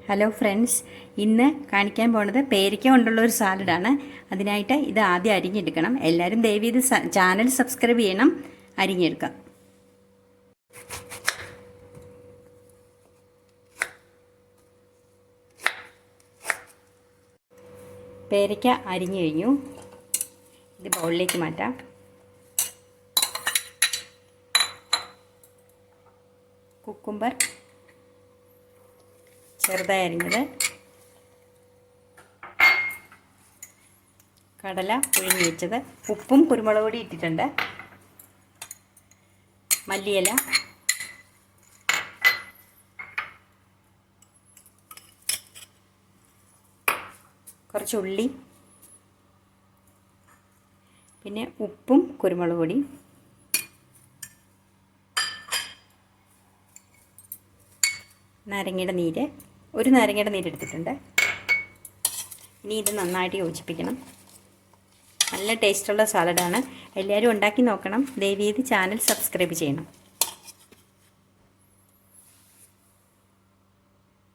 Hello friends, ഇന്ന് കാണിക്കാൻ പോകുന്നത് പേരയ്ക്ക കൊണ്ടുള്ള ഒരു സാലഡാണ്. അതിനായിട്ട് ഇത് ആദ്യം അരിഞ്ഞെടുക്കണം. എല്ലാവരും ദയവ് ഇത് ചാനൽ സബ്സ്ക്രൈബ് ചെയ്യണം. അരിഞ്ഞെടുക്കാം. പേരയ്ക്ക അരിഞ്ഞു കഴിഞ്ഞു. ഇത് ബൗളിലേക്ക് മാറ്റാം. കുക്കുംബർ ചെറുതായി അരിഞ്ഞത്, കടല പുഴുങ്ങി വെച്ചത്, ഉപ്പും കുരുമുളക് പൊടി ഇട്ടിട്ടുണ്ട്, മല്ലിയില, കുറച്ച് ഉള്ളി, പിന്നെ ഉപ്പും കുരുമുളക് പൊടി, നാരങ്ങയുടെ നീര്, ഒരു നാരങ്ങയുടെ നീര് എടുത്തിട്ടുണ്ട്. ഇനി ഇത് നന്നായിട്ട് യോജിപ്പിക്കണം. നല്ല ടേസ്റ്റുള്ള സാലഡാണ്. എല്ലാവരും ഉണ്ടാക്കി നോക്കണം. ദയവ് ചെയ്ത് ചാനൽ സബ്സ്ക്രൈബ് ചെയ്യണം.